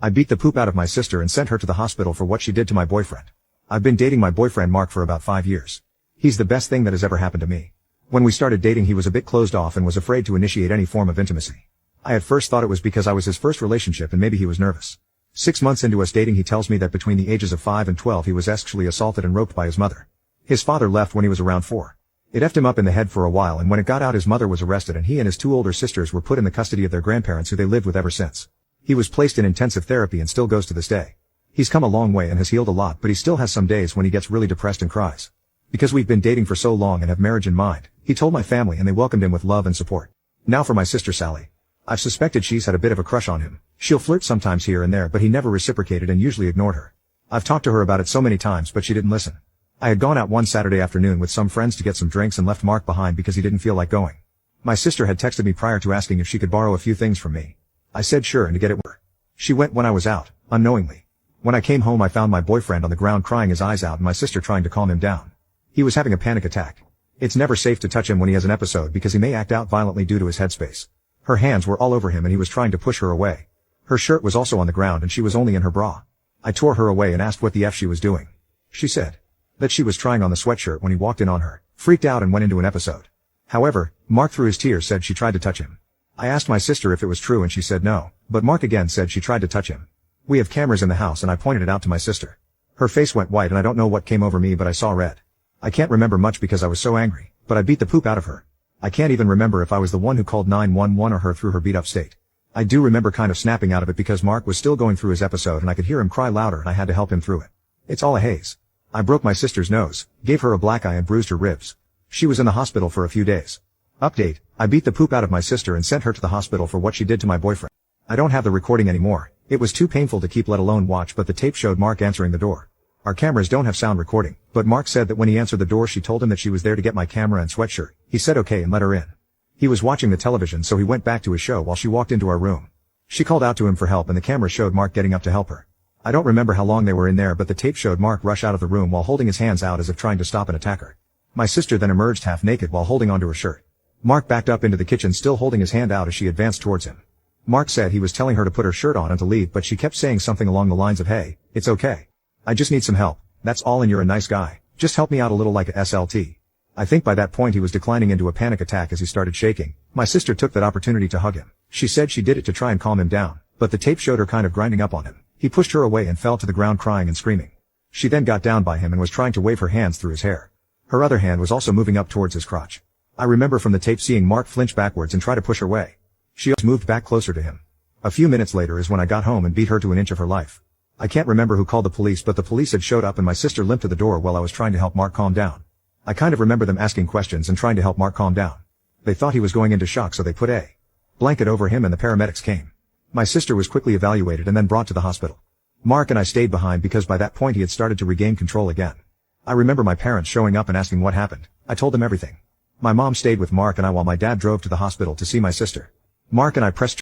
I beat the poop out of my sister and sent her to the hospital for what she did to my boyfriend. I've been dating my boyfriend Mark for about 5 years. He's the best thing that has ever happened to me. When we started dating he was a bit closed off and was afraid to initiate any form of intimacy. I at first thought it was because I was his first relationship and maybe he was nervous. 6 months into us dating he tells me that between the ages of 5 and 12 he was sexually assaulted and roped by his mother. His father left when he was around 4. It effed him up in the head for a while, and when it got out his mother was arrested and he and his 2 older sisters were put in the custody of their grandparents who they lived with ever since. He was placed in intensive therapy and still goes to this day. He's come a long way and has healed a lot, but he still has some days when he gets really depressed and cries. Because we've been dating for so long and have marriage in mind, he told my family and they welcomed him with love and support. Now for my sister Sally. I've suspected she's had a bit of a crush on him. She'll flirt sometimes here and there, but he never reciprocated and usually ignored her. I've talked to her about it so many times, but she didn't listen. I had gone out one Saturday afternoon with some friends to get some drinks and left Mark behind because he didn't feel like going. My sister had texted me prior to asking if she could borrow a few things from me. I said sure and to get it with her. She went when I was out, unknowingly. When I came home I found my boyfriend on the ground crying his eyes out and my sister trying to calm him down. He was having a panic attack. It's never safe to touch him when he has an episode because he may act out violently due to his headspace. Her hands were all over him and he was trying to push her away. Her shirt was also on the ground and she was only in her bra. I tore her away and asked what the F she was doing. She said that she was trying on the sweatshirt when he walked in on her, freaked out and went into an episode. However, Mark through his tears said she tried to touch him. I asked my sister if it was true and she said no, but Mark again said she tried to touch him. We have cameras in the house and I pointed it out to my sister. Her face went white and I don't know what came over me, but I saw red. I can't remember much because I was so angry, but I beat the poop out of her. I can't even remember if I was the one who called 911 or her through her beat up state. I do remember kind of snapping out of it because Mark was still going through his episode and I could hear him cry louder and I had to help him through it. It's all a haze. I broke my sister's nose, gave her a black eye and bruised her ribs. She was in the hospital for a few days. Update, I beat the poop out of my sister and sent her to the hospital for what she did to my boyfriend. I don't have the recording anymore. It was too painful to keep let alone watch, but the tape showed Mark answering the door. Our cameras don't have sound recording, but Mark said that when he answered the door she told him that she was there to get my camera and sweatshirt. He said okay and let her in. He was watching the television so he went back to his show while she walked into our room. She called out to him for help and the camera showed Mark getting up to help her. I don't remember how long they were in there, but the tape showed Mark rush out of the room while holding his hands out as if trying to stop an attacker. My sister then emerged half naked while holding onto her shirt. Mark backed up into the kitchen still holding his hand out as she advanced towards him. Mark said he was telling her to put her shirt on and to leave, but she kept saying something along the lines of hey, it's okay. I just need some help. That's all and you're a nice guy. Just help me out a little like a SLT. I think by that point he was declining into a panic attack as he started shaking. My sister took that opportunity to hug him. She said she did it to try and calm him down, but the tape showed her kind of grinding up on him. He pushed her away and fell to the ground crying and screaming. She then got down by him and was trying to wave her hands through his hair. Her other hand was also moving up towards his crotch. I remember from the tape seeing Mark flinch backwards and try to push her away. She also moved back closer to him. A few minutes later is when I got home and beat her to an inch of her life. I can't remember who called the police, but the police had showed up and my sister limped to the door while I was trying to help Mark calm down. I kind of remember them asking questions and trying to help Mark calm down. They thought he was going into shock so they put a blanket over him and the paramedics came. My sister was quickly evaluated and then brought to the hospital. Mark and I stayed behind because by that point he had started to regain control again. I remember my parents showing up and asking what happened. I told them everything. My mom stayed with Mark and I while my dad drove to the hospital to see my sister. Mark and I pressed